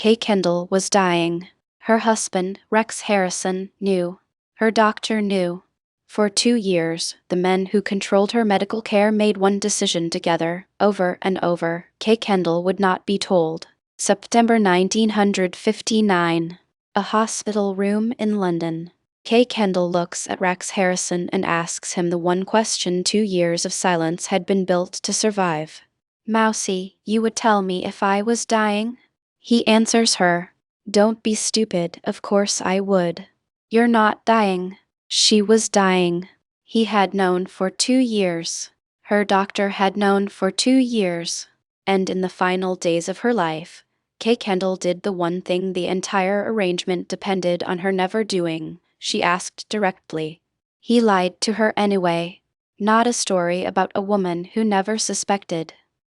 Kendall was dying. Her husband, Rex Harrison, knew. Her doctor knew. For 2 years, the men who controlled her medical care made one decision together, over and over. Kendall would not be told. September 1959. A hospital room in London. Kendall looks at Rex Harrison and asks him the one question 2 years of silence had been built to survive. Mousy, you would tell me if I was dying? He answers her. Don't be stupid, of course I would. You're not dying. She was dying. He had known for 2 years. Her doctor had known for 2 years. And in the final days of her life, Kendall did the one thing the entire arrangement depended on her never doing. She asked directly. He lied to her anyway. Not a story about a woman who never suspected.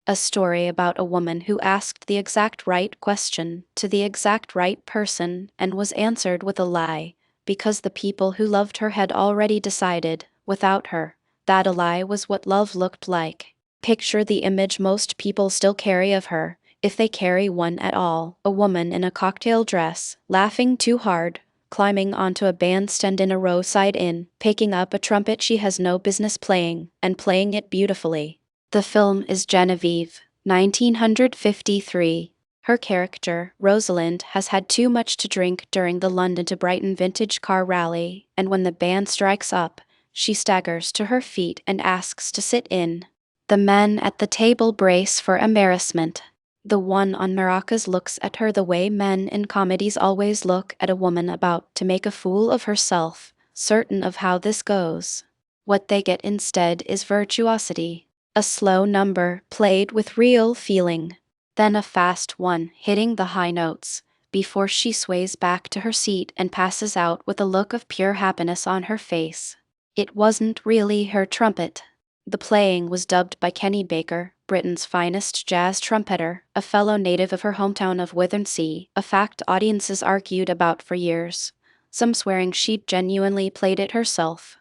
A story about a woman who asked the exact right question to the exact right person and was answered with a lie, because the people who loved her had already decided, without her, that a lie was what love looked like. Picture the image most people still carry of her, if they carry one at all, a woman in a cocktail dress, laughing too hard, climbing onto a bandstand in a roadside inn, picking up a trumpet she has no business playing, and playing it beautifully. The film is Genevieve, 1953. Her character, Rosalind, has had too much to drink during the London to Brighton vintage car rally, and when the band strikes up, she staggers to her feet and asks to sit in. The men at the table brace for embarrassment. The one on maracas looks at her the way men in comedies always look at a woman about to make a fool of herself, certain of how this goes. What they get instead is virtuosity. A slow number played with real feeling. Then a fast one hitting the high notes, before she sways back to her seat and passes out with a look of pure happiness on her face. It wasn't really her trumpet. The playing was dubbed by Kenny Baker, Britain's finest jazz trumpeter, a fellow native of her hometown of Withernsea, a fact audiences argued about for years, some swearing she'd genuinely played it herself.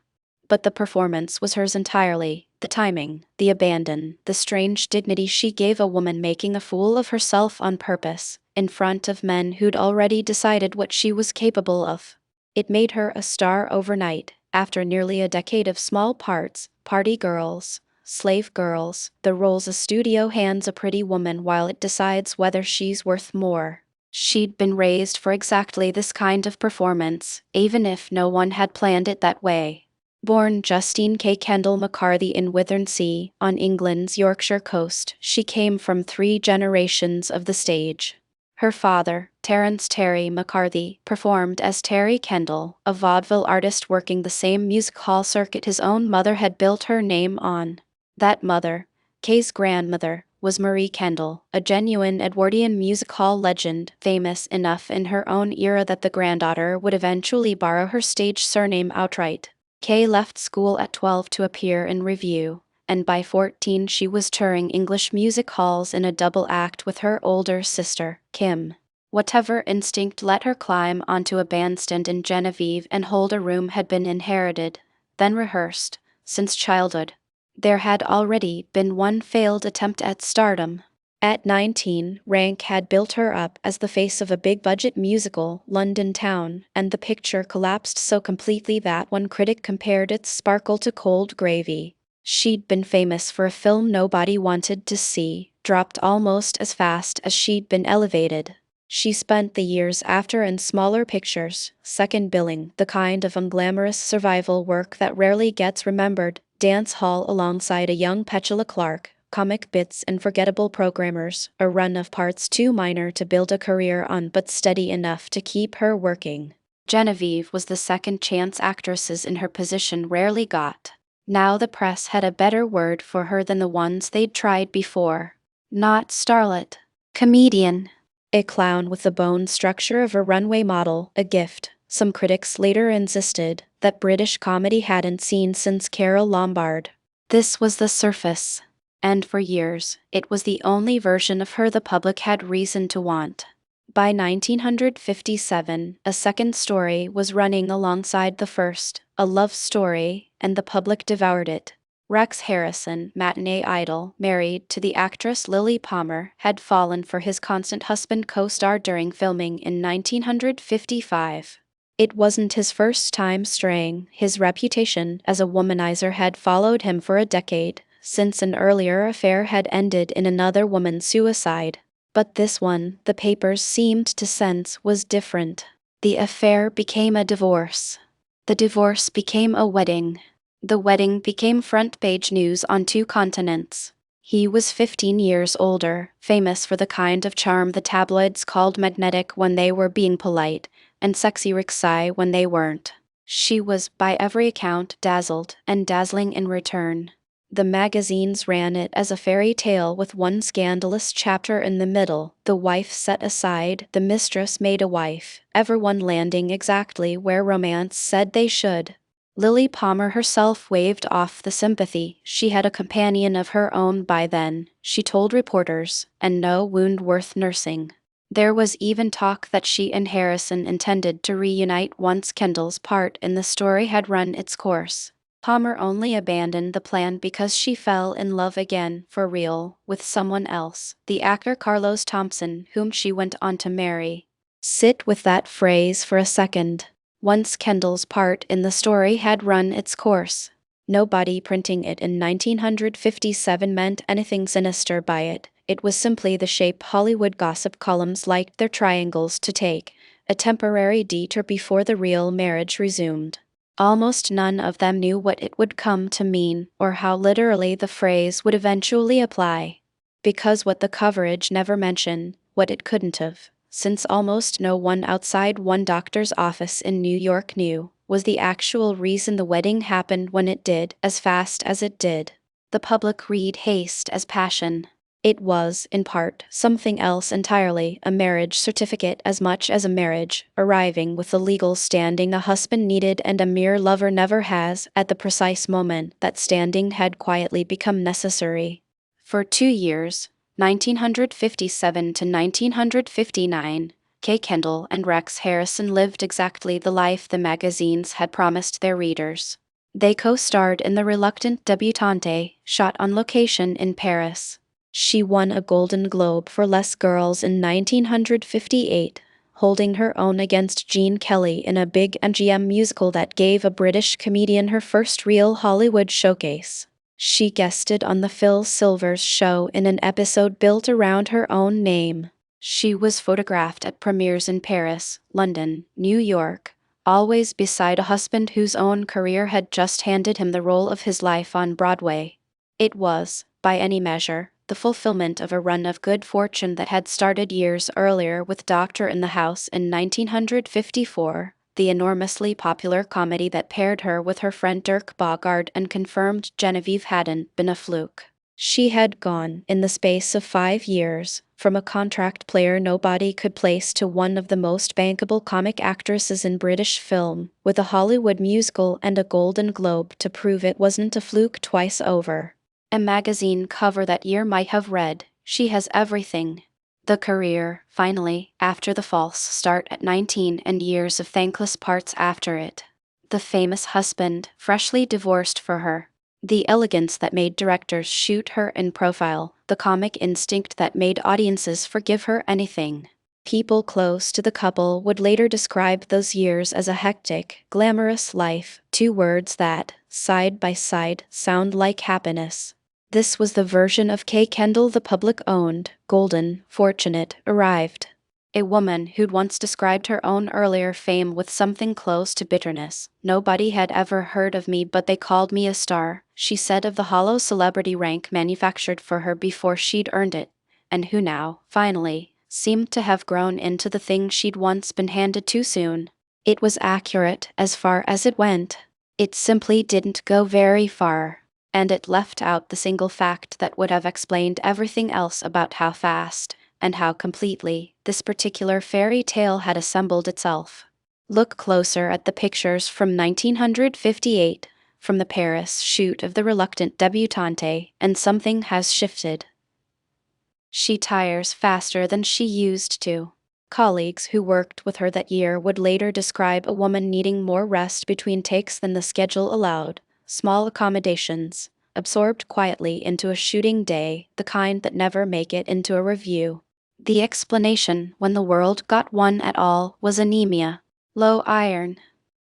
But the performance was hers entirely, the timing, the abandon, the strange dignity she gave a woman making a fool of herself on purpose, in front of men who'd already decided what she was capable of. It made her a star overnight, after nearly a decade of small parts, party girls, slave girls, the roles a studio hands a pretty woman while it decides whether she's worth more. She'd been raised for exactly this kind of performance, even if no one had planned it that way. Born Justine Kendall McCarthy in Withernsea, on England's Yorkshire coast, she came from 3 generations of the stage. Her father, Terence Terry McCarthy, performed as Terry Kendall, a vaudeville artist working the same music hall circuit his own mother had built her name on. That mother, Kay's grandmother, was Marie Kendall, a genuine Edwardian music hall legend, famous enough in her own era that the granddaughter would eventually borrow her stage surname outright. Kay left school at 12 to appear in Revue, and by 14 she was touring English music halls in a double act with her older sister, Kim. Whatever instinct let her climb onto a bandstand in Genevieve and hold a room had been inherited, then rehearsed, since childhood. There had already been one failed attempt at stardom. At 19, rank had built her up as the face of a big-budget musical, London Town, and the picture collapsed so completely that one critic compared its sparkle to cold gravy. She'd been famous for a film nobody wanted to see, dropped almost as fast as she'd been elevated. She spent the years after in smaller pictures, second billing, the kind of unglamorous survival work that rarely gets remembered, dance hall alongside a young Petula Clark, comic bits and forgettable programmers, a run of parts too minor to build a career on but steady enough to keep her working. Genevieve was the second chance actresses in her position rarely got. Now the press had a better word for her than the ones they'd tried before. Not starlet. Comedian. A clown with the bone structure of a runway model, a gift, some critics later insisted, that British comedy hadn't seen since Carole Lombard. This was the surface. And for years, it was the only version of her the public had reason to want. By 1957, a second story was running alongside the first, a love story, and the public devoured it. Rex Harrison, matinee idol, married to the actress Lily Palmer, had fallen for his constant husband co-star during filming in 1955. It wasn't his first time straying. His reputation as a womanizer had followed him for a decade, since an earlier affair had ended in another woman's suicide. But this one, the papers seemed to sense, was different. The affair became a divorce. The divorce became a wedding. The wedding became front-page news on 2 continents. He was 15 years older, famous for the kind of charm the tabloids called magnetic when they were being polite, and sexy Rixai when they weren't. She was, by every account, dazzled, and dazzling in return. The magazines ran it as a fairy tale with one scandalous chapter in the middle, the wife set aside, the mistress made a wife, everyone landing exactly where romance said they should. Lily Palmer herself waved off the sympathy. She had a companion of her own by then, she told reporters, and no wound worth nursing. There was even talk that she and Harrison intended to reunite once Kendall's part in the story had run its course. Palmer only abandoned the plan because she fell in love again, for real, with someone else, the actor Carlos Thompson, whom she went on to marry. Sit with that phrase for a second. Once Kendall's part in the story had run its course. Nobody printing it in 1957 meant anything sinister by it. It was simply the shape Hollywood gossip columns liked their triangles to take, a temporary detour before the real marriage resumed. Almost none of them knew what it would come to mean, or how literally the phrase would eventually apply. Because what the coverage never mentioned, what it couldn't have, since almost no one outside one doctor's office in New York knew, was the actual reason the wedding happened when it did, as fast as it did. The public read haste as passion. It was, in part, something else entirely, a marriage certificate as much as a marriage, arriving with the legal standing a husband needed and a mere lover never has, at the precise moment that standing had quietly become necessary. For 2 years, 1957 to 1959, Kendall and Rex Harrison lived exactly the life the magazines had promised their readers. They co-starred in The Reluctant Debutante, shot on location in Paris. She won a Golden Globe for Les Girls in 1958, holding her own against Gene Kelly in a big MGM musical that gave a British comedian her first real Hollywood showcase. She guested on the Phil Silvers show in an episode built around her own name. She was photographed at premieres in Paris, London, New York, always beside a husband whose own career had just handed him the role of his life on Broadway. It was, by any measure, the fulfillment of a run of good fortune that had started years earlier with Doctor in the House in 1954. The enormously popular comedy that paired her with her friend Dirk Bogarde and confirmed Genevieve hadn't been a fluke. She had gone, in the space of 5 years, from a contract player nobody could place to one of the most bankable comic actresses in British film, with a Hollywood musical and a Golden Globe to prove it wasn't a fluke twice over. A magazine cover that year might have read, "She has everything." The career, finally, after the false start at 19 and years of thankless parts after it. The famous husband, freshly divorced for her. The elegance that made directors shoot her in profile, the comic instinct that made audiences forgive her anything. People close to the couple would later describe those years as a hectic, glamorous life, 2 words that, side by side, sound like happiness. This was the version of Kendall the public owned, golden, fortunate, arrived. A woman who'd once described her own earlier fame with something close to bitterness. "Nobody had ever heard of me but they called me a star," she said of the hollow celebrity rank manufactured for her before she'd earned it, and who now, finally, seemed to have grown into the thing she'd once been handed too soon. It was accurate as far as it went. It simply didn't go very far. And it left out the single fact that would have explained everything else about how fast, and how completely, this particular fairy tale had assembled itself. Look closer at the pictures from 1958, from the Paris shoot of The Reluctant Debutante, and something has shifted. She tires faster than she used to. Colleagues who worked with her that year would later describe a woman needing more rest between takes than the schedule allowed. Small accommodations, absorbed quietly into a shooting day, the kind that never make it into a review. The explanation, when the world got one at all, was anemia. Low iron.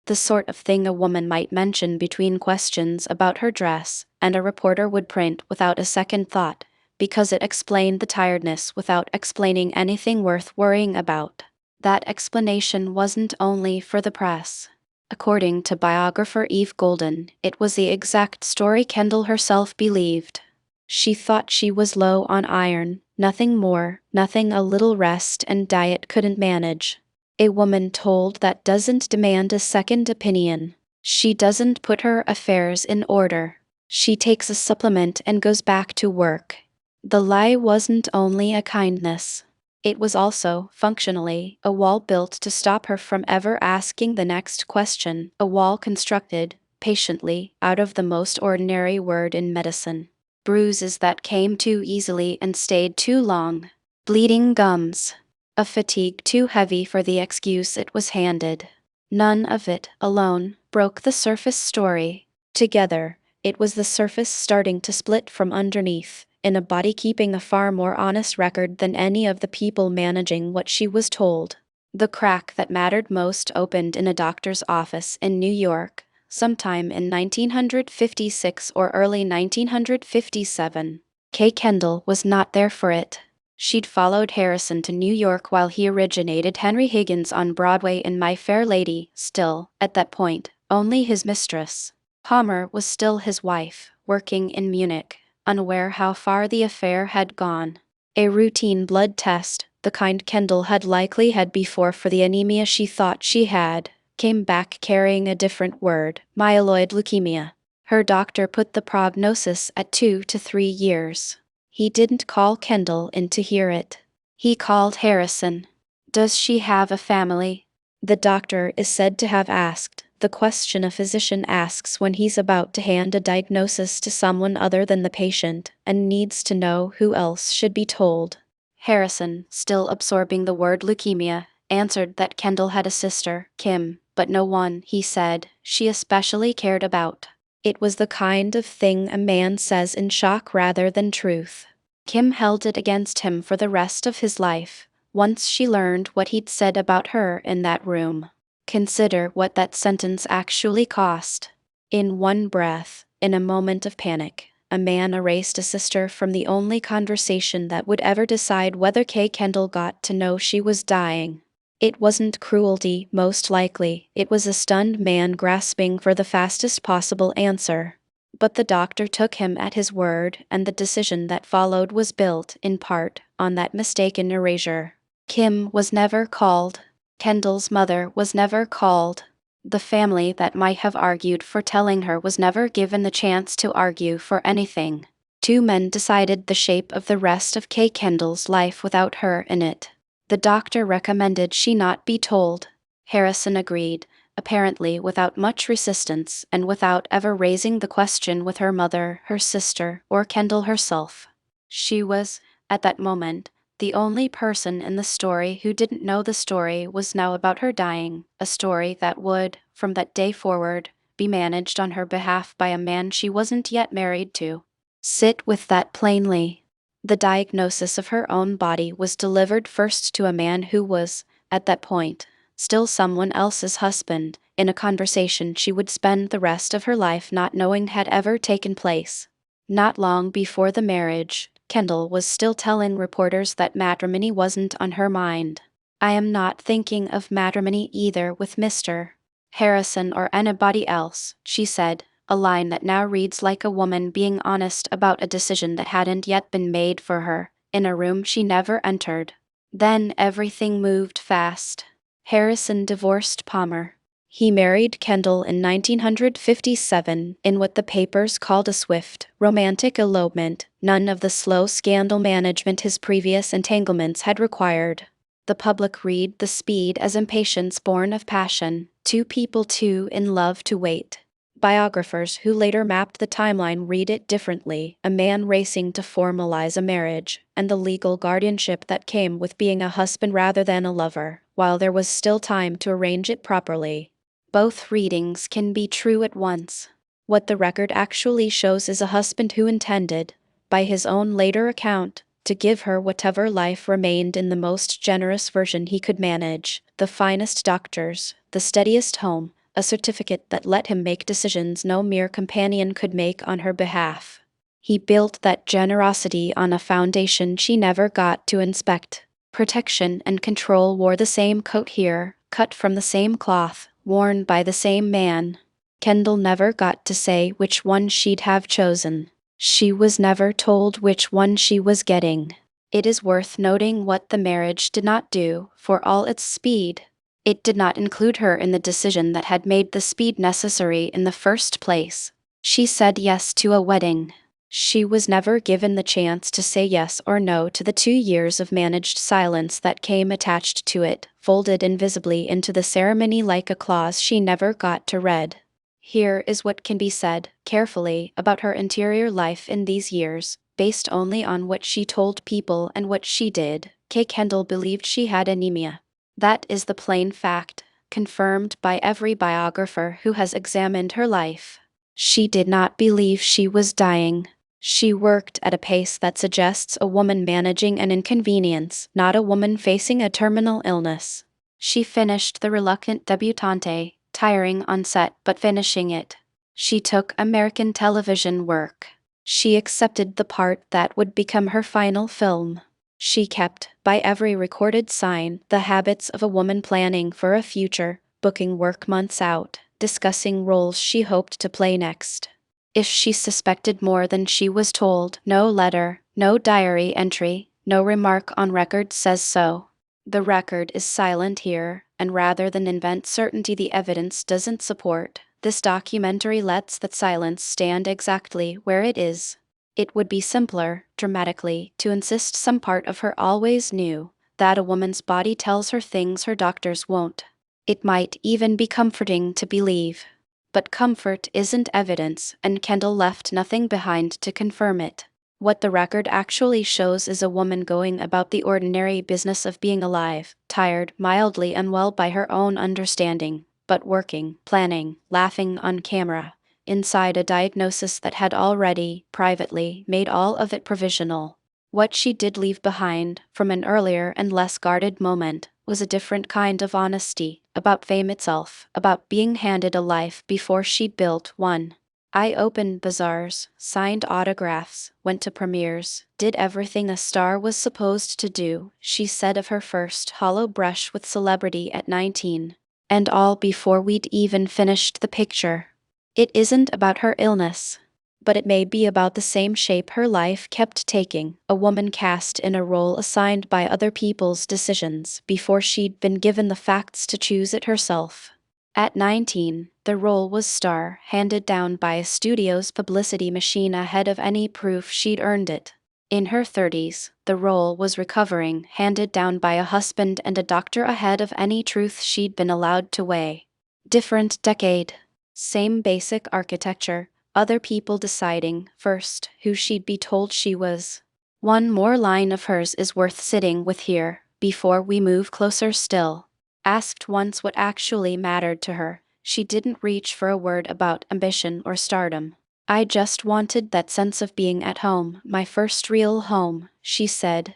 The sort of thing a woman might mention between questions about her dress, and a reporter would print without a second thought, because it explained the tiredness without explaining anything worth worrying about. That explanation wasn't only for the press. According to biographer Eve Golden, it was the exact story Kendall herself believed. She thought she was low on iron, nothing more, nothing a little rest and diet couldn't manage. A woman told that doesn't demand a second opinion. She doesn't put her affairs in order. She takes a supplement and goes back to work. The lie wasn't only a kindness. It was also, functionally, a wall built to stop her from ever asking the next question, a wall constructed, patiently, out of the most ordinary word in medicine. Bruises that came too easily and stayed too long. Bleeding gums. A fatigue too heavy for the excuse it was handed. None of it, alone, broke the surface story. Together, it was the surface starting to split from underneath, in a body keeping a far more honest record than any of the people managing what she was told. The crack that mattered most opened in a doctor's office in New York, sometime in 1956 or early 1957. Kay Kendall was not there for it. She'd followed Harrison to New York while he originated Henry Higgins on Broadway in My Fair Lady, still, at that point, only his mistress. Palmer was still his wife, working in Munich, unaware how far the affair had gone. A routine blood test, the kind Kendall had likely had before for the anemia she thought she had, came back carrying a different word, myeloid leukemia. Her doctor put the prognosis at 2 to 3 years. He didn't call Kendall in to hear it. He called Harrison. "Does she have a family?" The doctor is said to have asked the question a physician asks when he's about to hand a diagnosis to someone other than the patient, and needs to know who else should be told. Harrison, still absorbing the word leukemia, answered that Kendall had a sister, Kim, but no one, he said, she especially cared about. It was the kind of thing a man says in shock rather than truth. Kim held it against him for the rest of his life, once she learned what he'd said about her in that room. Consider what that sentence actually cost. In one breath, in a moment of panic, a man erased a sister from the only conversation that would ever decide whether Kay Kendall got to know she was dying. It wasn't cruelty, most likely, it was a stunned man grasping for the fastest possible answer. But the doctor took him at his word, and the decision that followed was built, in part, on that mistaken erasure. Kim was never called. Kendall's mother was never called. The family that might have argued for telling her was never given the chance to argue for anything. Two men decided the shape of the rest of Kay Kendall's life without her in it. The doctor recommended she not be told. Harrison agreed, apparently without much resistance and without ever raising the question with her mother, her sister, or Kendall herself. She was, at that moment, the only person in the story who didn't know the story was now about her dying, a story that would, from that day forward, be managed on her behalf by a man she wasn't yet married to. Sit with that plainly. The diagnosis of her own body was delivered first to a man who was, at that point, still someone else's husband, in a conversation she would spend the rest of her life not knowing had ever taken place. Not long before the marriage, Kendall was still telling reporters that matrimony wasn't on her mind. "I am not thinking of matrimony either with Mr. Harrison or anybody else," she said, a line that now reads like a woman being honest about a decision that hadn't yet been made for her, in a room she never entered. Then everything moved fast. Harrison divorced Palmer. He married Kendall in 1957 in what the papers called a swift, romantic elopement, none of the slow scandal management his previous entanglements had required. The public read the speed as impatience born of passion, two people too in love to wait. Biographers who later mapped the timeline read it differently, a man racing to formalize a marriage, and the legal guardianship that came with being a husband rather than a lover, while there was still time to arrange it properly. Both readings can be true at once. What the record actually shows is a husband who intended, by his own later account, to give her whatever life remained in the most generous version he could manage, the finest doctors, the steadiest home, a certificate that let him make decisions no mere companion could make on her behalf. He built that generosity on a foundation she never got to inspect. Protection and control wore the same coat here, cut from the same cloth, worn by the same man. Kendall never got to say which one she'd have chosen. She was never told which one she was getting. It is worth noting what the marriage did not do, for all its speed. It did not include her in the decision that had made the speed necessary in the first place. She said yes to a wedding. She was never given the chance to say yes or no to the 2 years of managed silence that came attached to it, folded invisibly into the ceremony like a clause she never got to read. Here is what can be said, carefully, about her interior life in these years, based only on what she told people and what she did. Kendall believed she had anemia. That is the plain fact, confirmed by every biographer who has examined her life. She did not believe she was dying. She worked at a pace that suggests a woman managing an inconvenience, not a woman facing a terminal illness. She finished The Reluctant Debutante, tiring on set but finishing it. She took American television work. She accepted the part that would become her final film. She kept, by every recorded sign, the habits of a woman planning for a future, booking work months out, discussing roles she hoped to play next. If she suspected more than she was told, no letter, no diary entry, no remark on record says so. The record is silent here, and rather than invent certainty the evidence doesn't support, this documentary lets that silence stand exactly where it is. It would be simpler, dramatically, to insist some part of her always knew, that a woman's body tells her things her doctors won't. It might even be comforting to believe. But comfort isn't evidence, and Kendall left nothing behind to confirm it. What the record actually shows is a woman going about the ordinary business of being alive, tired, mildly unwell by her own understanding, but working, planning, laughing on camera, inside a diagnosis that had already, privately, made all of it provisional. What she did leave behind, from an earlier and less guarded moment, was a different kind of honesty, about fame itself, about being handed a life before she'd built one. I opened bazaars, signed autographs, went to premieres, did everything a star was supposed to do, she said of her first hollow brush with celebrity at 19. And all before we'd even finished the picture. It isn't about her illness. But it may be about the same shape her life kept taking, a woman cast in a role assigned by other people's decisions before she'd been given the facts to choose it herself. At 19, the role was star, handed down by a studio's publicity machine ahead of any proof she'd earned it. In her 30s, the role was recovering, handed down by a husband and a doctor ahead of any truth she'd been allowed to weigh. Different decade. Same basic architecture, other people deciding, first, who she'd be told she was. One more line of hers is worth sitting with here, before we move closer still. Asked once what actually mattered to her, she didn't reach for a word about ambition or stardom. I just wanted that sense of being at home, my first real home, she said.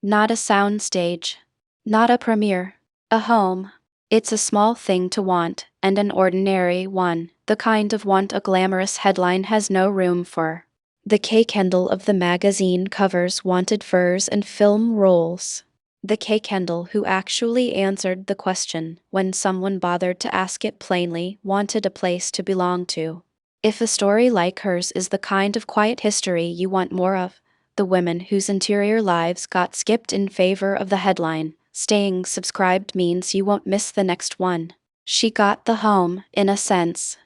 Not a sound stage. Not a premiere. A home. It's a small thing to want, and an ordinary one, the kind of want a glamorous headline has no room for. The Kendall of the magazine covers wanted furs and film roles. The Kendall who actually answered the question, when someone bothered to ask it plainly, wanted a place to belong to. If a story like hers is the kind of quiet history you want more of, the women whose interior lives got skipped in favor of the headline, staying subscribed means you won't miss the next one. She got the home, in a sense.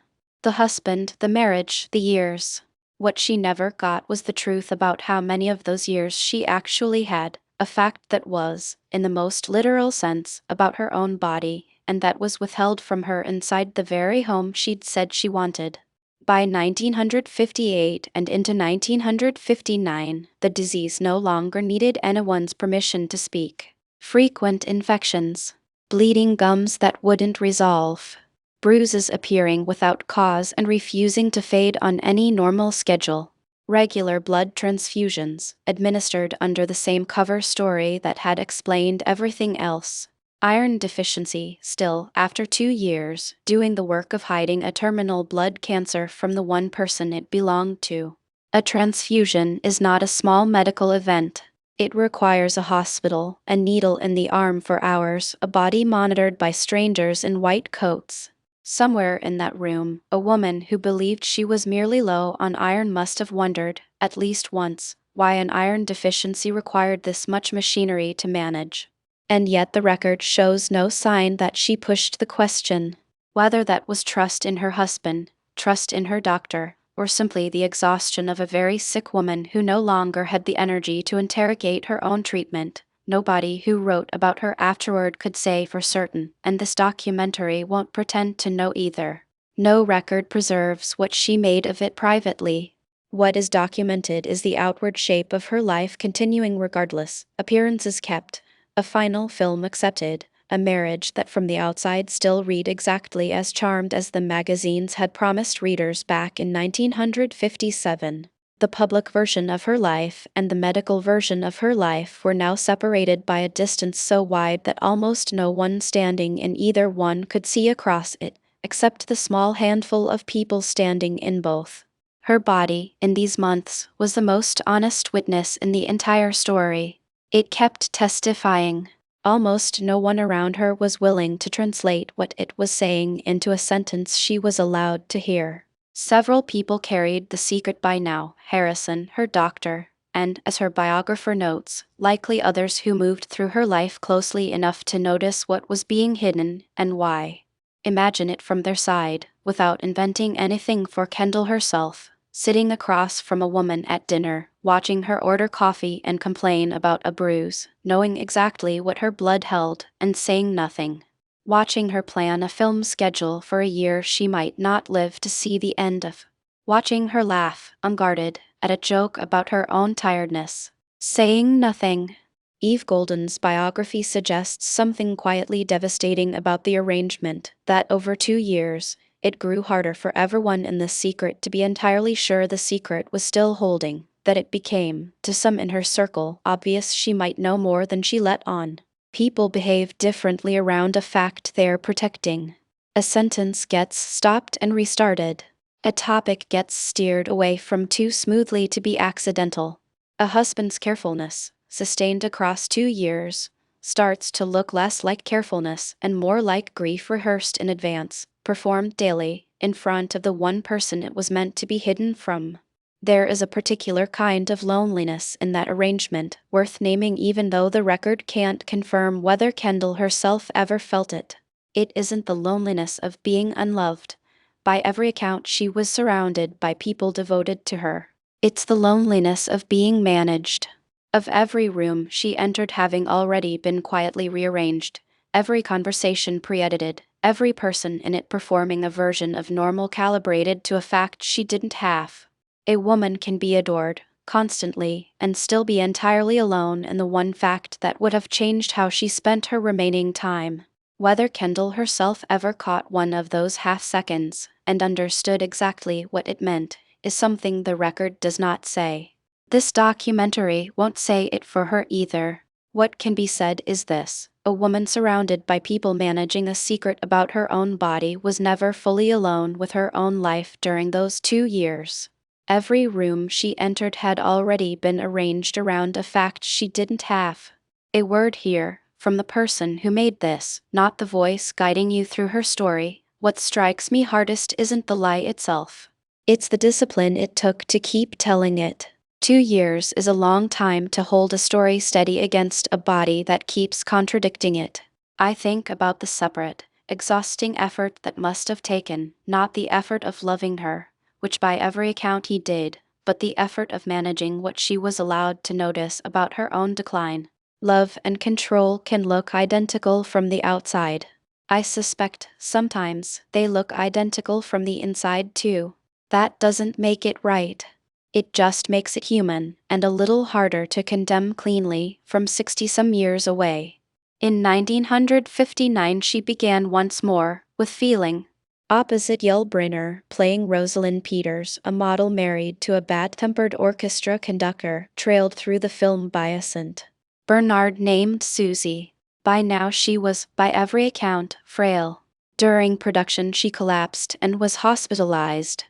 The husband, the marriage, the years. What she never got was the truth about how many of those years she actually had, a fact that was, in the most literal sense, about her own body, and that was withheld from her inside the very home she'd said she wanted. By 1958 and into 1959, the disease no longer needed anyone's permission to speak. Frequent infections. Bleeding gums that wouldn't resolve. bruises appearing without cause and refusing to fade on any normal schedule. Regular blood transfusions, administered under the same cover story that had explained everything else. Iron deficiency, still, after 2 years, doing the work of hiding a terminal blood cancer from the one person it belonged to. A transfusion is not a small medical event. It requires a hospital, a needle in the arm for hours, a body monitored by strangers in white coats. Somewhere in that room, a woman who believed she was merely low on iron must have wondered, at least once, why an iron deficiency required this much machinery to manage. And yet the record shows no sign that she pushed the question. Whether that was trust in her husband, trust in her doctor, or simply the exhaustion of a very sick woman who no longer had the energy to interrogate her own treatment, nobody who wrote about her afterward could say for certain, and this documentary won't pretend to know either. No record preserves what she made of it privately. What is documented is the outward shape of her life continuing regardless, appearances kept, a final film accepted, a marriage that from the outside still read exactly as charmed as the magazines had promised readers back in 1957. The public version of her life and the medical version of her life were now separated by a distance so wide that almost no one standing in either one could see across it, except the small handful of people standing in both. Her body, in these months, was the most honest witness in the entire story. It kept testifying. Almost no one around her was willing to translate what it was saying into a sentence she was allowed to hear. Several people carried the secret by now: Harrison, her doctor, and, as her biographer notes, likely others who moved through her life closely enough to notice what was being hidden and why. Imagine it from their side, without inventing anything for Kendall herself, sitting across from a woman at dinner, watching her order coffee and complain about a bruise, knowing exactly what her blood held and saying nothing. Watching her plan a film schedule for a year she might not live to see the end of. Watching her laugh, unguarded, at a joke about her own tiredness. Saying nothing. Eve Golden's biography suggests something quietly devastating about the arrangement, that over 2 years, it grew harder for everyone in the secret to be entirely sure the secret was still holding, that it became, to some in her circle, obvious she might know more than she let on. People behave differently around a fact they're protecting. A sentence gets stopped and restarted. A topic gets steered away from too smoothly to be accidental. A husband's carefulness, sustained across 2 years, starts to look less like carefulness and more like grief rehearsed in advance, performed daily, in front of the one person it was meant to be hidden from. There is a particular kind of loneliness in that arrangement, worth naming even though the record can't confirm whether Kendall herself ever felt it. It isn't the loneliness of being unloved. By every account she was surrounded by people devoted to her. It's the loneliness of being managed. Of every room she entered having already been quietly rearranged, every conversation pre-edited, every person in it performing a version of normal calibrated to a fact she didn't have. A woman can be adored, constantly, and still be entirely alone in the one fact that would have changed how she spent her remaining time. Whether Kendall herself ever caught one of those half-seconds, and understood exactly what it meant, is something the record does not say. This documentary won't say it for her either. What can be said is this: a woman surrounded by people managing a secret about her own body was never fully alone with her own life during those 2 years. Every room she entered had already been arranged around a fact she didn't have. A word here, from the person who made this, not the voice guiding you through her story. What strikes me hardest isn't the lie itself. It's the discipline it took to keep telling it. 2 years is a long time to hold a story steady against a body that keeps contradicting it. I think about the separate, exhausting effort that must have taken, not the effort of loving her, which by every account he did, but the effort of managing what she was allowed to notice about her own decline. Love and control can look identical from the outside. I suspect, sometimes, they look identical from the inside too. That doesn't make it right. It just makes it human, and a little harder to condemn cleanly from 60-some years away. In 1959 she began once more, with feeling. Opposite Yul playing Rosalind Peters, a model married to a bad-tempered orchestra conductor, trailed through the film by Ascent. Bernard named Susie. By now she was, by every account, frail. During production she collapsed and was hospitalized.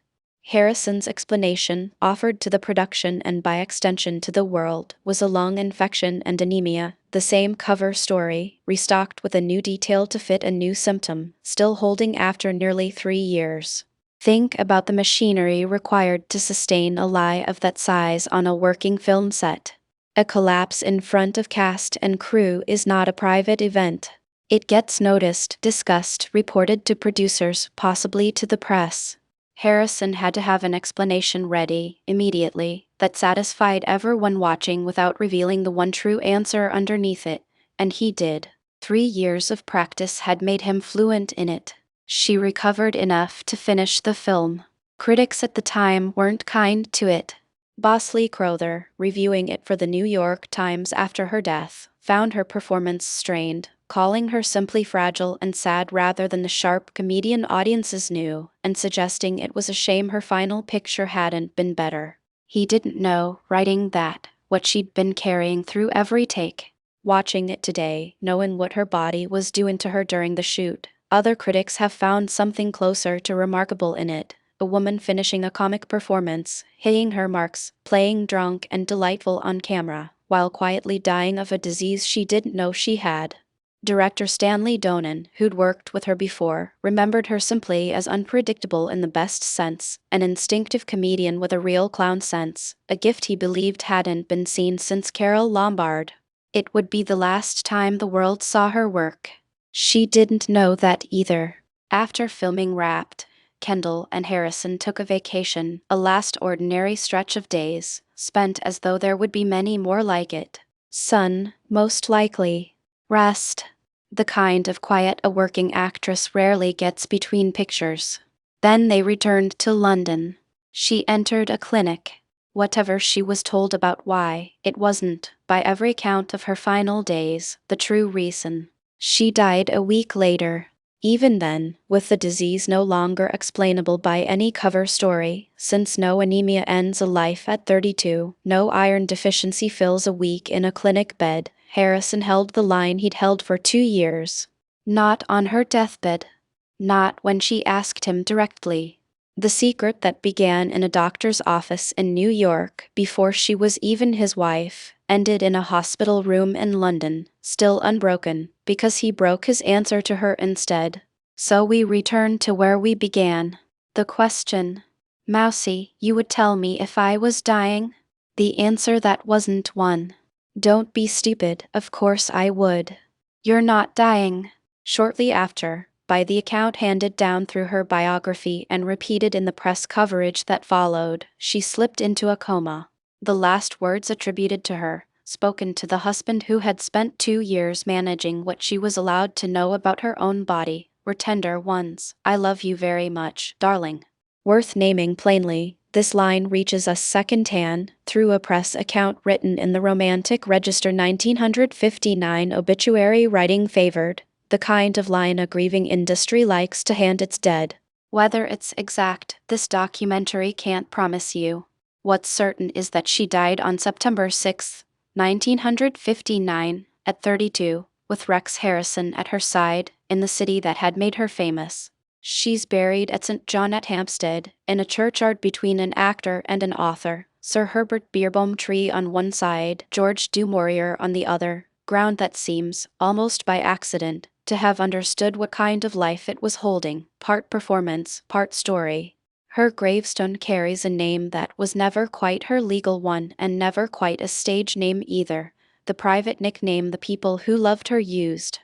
Harrison's explanation, offered to the production and by extension to the world, was a lung infection and anemia, the same cover story, restocked with a new detail to fit a new symptom, still holding after nearly 3 years. Think about the machinery required to sustain a lie of that size on a working film set. A collapse in front of cast and crew is not a private event. It gets noticed, discussed, reported to producers, possibly to the press. Harrison had to have an explanation ready, immediately, that satisfied everyone watching without revealing the one true answer underneath it, and he did. 3 years of practice had made him fluent in it. She recovered enough to finish the film. Critics at the time weren't kind to it. Bosley Crowther, reviewing it for the New York Times after her death, found her performance strained, calling her simply fragile and sad rather than the sharp comedian audiences knew, and suggesting it was a shame her final picture hadn't been better. He didn't know, writing that, what she'd been carrying through every take. Watching it today, knowing what her body was doing to her during the shoot, other critics have found something closer to remarkable in it. A woman finishing a comic performance, hitting her marks, playing drunk and delightful on camera, while quietly dying of a disease she didn't know she had. Director Stanley Donen, who'd worked with her before, remembered her simply as unpredictable in the best sense, an instinctive comedian with a real clown sense, a gift he believed hadn't been seen since Carole Lombard. It would be the last time the world saw her work. She didn't know that either. After filming wrapped, Kendall and Harrison took a vacation, a last ordinary stretch of days, spent as though there would be many more like it. Sun, most likely. Rest. The kind of quiet a working actress rarely gets between pictures. Then they returned to London. She entered a clinic. Whatever she was told about why, it wasn't, by every count of her final days, the true reason. She died a week later. Even then, with the disease no longer explainable by any cover story, since no anemia ends a life at 32, no iron deficiency fills a week in a clinic bed, Harrison held the line he'd held for 2 years. Not on her deathbed. Not when she asked him directly. The secret that began in a doctor's office in New York before she was even his wife, ended in a hospital room in London, still unbroken, because he broke his answer to her instead. So we return to where we began. The question. Mousy, you would tell me if I was dying? The answer that wasn't one. Don't be stupid, of course I would. You're not dying. Shortly after, by the account handed down through her biography and repeated in the press coverage that followed, she slipped into a coma. The last words attributed to her, spoken to the husband who had spent 2 years managing what she was allowed to know about her own body, were tender ones. I love you very much, darling. Worth naming plainly, this line reaches us second-hand, through a press account written in the Romantic Register 1959 obituary writing favored, the kind of line a grieving industry likes to hand its dead. Whether it's exact, this documentary can't promise you. What's certain is that she died on September 6, 1959, at 32, with Rex Harrison at her side, in the city that had made her famous. She's buried at St. John at Hampstead, in a churchyard between an actor and an author, Sir Herbert Beerbohm Tree on one side, George du Maurier on the other, ground that seems, almost by accident, to have understood what kind of life it was holding, part performance, part story. Her gravestone carries a name that was never quite her legal one and never quite a stage name either, the private nickname the people who loved her used.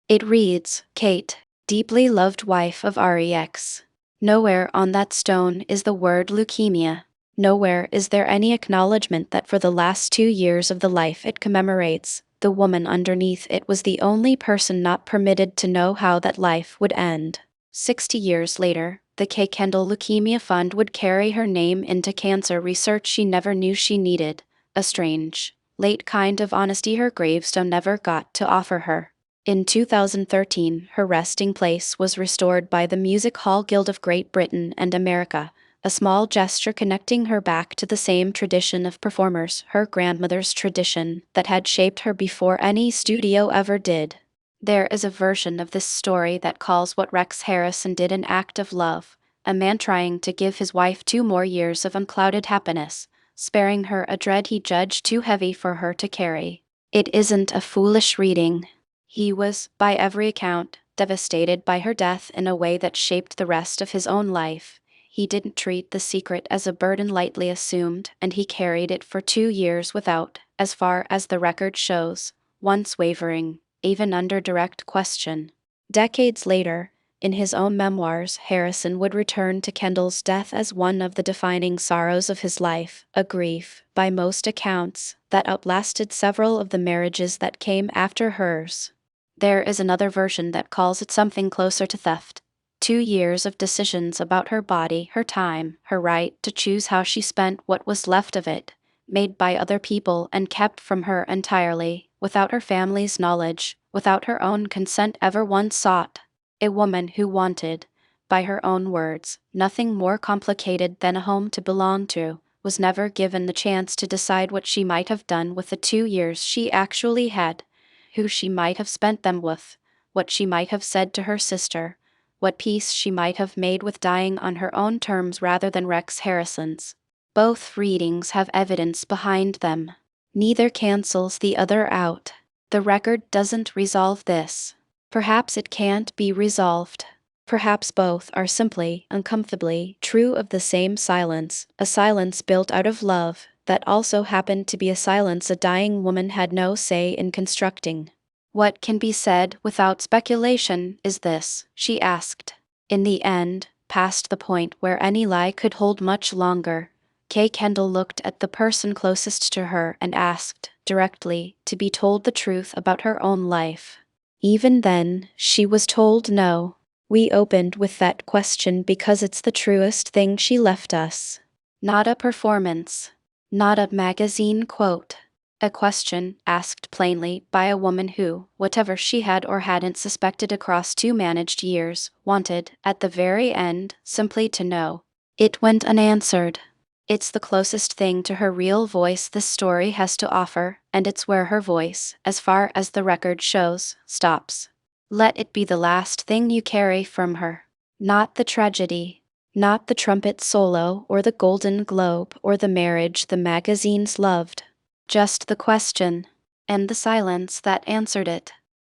It reads, Kate, deeply loved wife of REX. Nowhere on that stone is the word leukemia. Nowhere is there any acknowledgement that for the last 2 years of the life it commemorates, the woman underneath it was the only person not permitted to know how that life would end. 60 years later, the Kendall Leukemia Fund would carry her name into cancer research she never knew she needed, a strange, late kind of honesty her gravestone never got to offer her. In 2013, her resting place was restored by the Music Hall Guild of Great Britain and America, a small gesture connecting her back to the same tradition of performers, her grandmother's tradition, that had shaped her before any studio ever did. There is a version of this story that calls what Rex Harrison did an act of love, a man trying to give his wife 2 more years of unclouded happiness, sparing her a dread he judged too heavy for her to carry. It isn't a foolish reading. He was, by every account, devastated by her death in a way that shaped the rest of his own life. He didn't treat the secret as a burden lightly assumed, and he carried it for 2 years without, as far as the record shows, once wavering, even under direct question. Decades later, in his own memoirs, Harrison would return to Kendall's death as one of the defining sorrows of his life, a grief, by most accounts, that outlasted several of the marriages that came after hers. There is another version that calls it something closer to theft. 2 years of decisions about her body, her time, her right to choose how she spent what was left of it, made by other people and kept from her entirely, without her family's knowledge, without her own consent ever once sought. A woman who wanted, by her own words, nothing more complicated than a home to belong to, was never given the chance to decide what she might have done with the 2 years she actually had, who she might have spent them with, what she might have said to her sister, what peace she might have made with dying on her own terms rather than Rex Harrison's. Both readings have evidence behind them. Neither cancels the other out. The record doesn't resolve this. Perhaps it can't be resolved. Perhaps both are simply, uncomfortably, true of the same silence, a silence built out of love, that also happened to be a silence a dying woman had no say in constructing. What can be said without speculation is this, she asked. In the end, past the point where any lie could hold much longer, Kendall looked at the person closest to her and asked, directly, to be told the truth about her own life. Even then, she was told no. We opened with that question because it's the truest thing she left us. Not a performance. Not a magazine quote. A question asked plainly by a woman who, whatever she had or hadn't suspected across 2 managed years, wanted, at the very end, simply to know. It went unanswered. It's the closest thing to her real voice this story has to offer, and it's where her voice, as far as the record shows, stops. Let it be the last thing you carry from her. Not the tragedy. Not the trumpet solo or the Golden Globe or the marriage the magazines loved. Just the question. And the silence that answered it.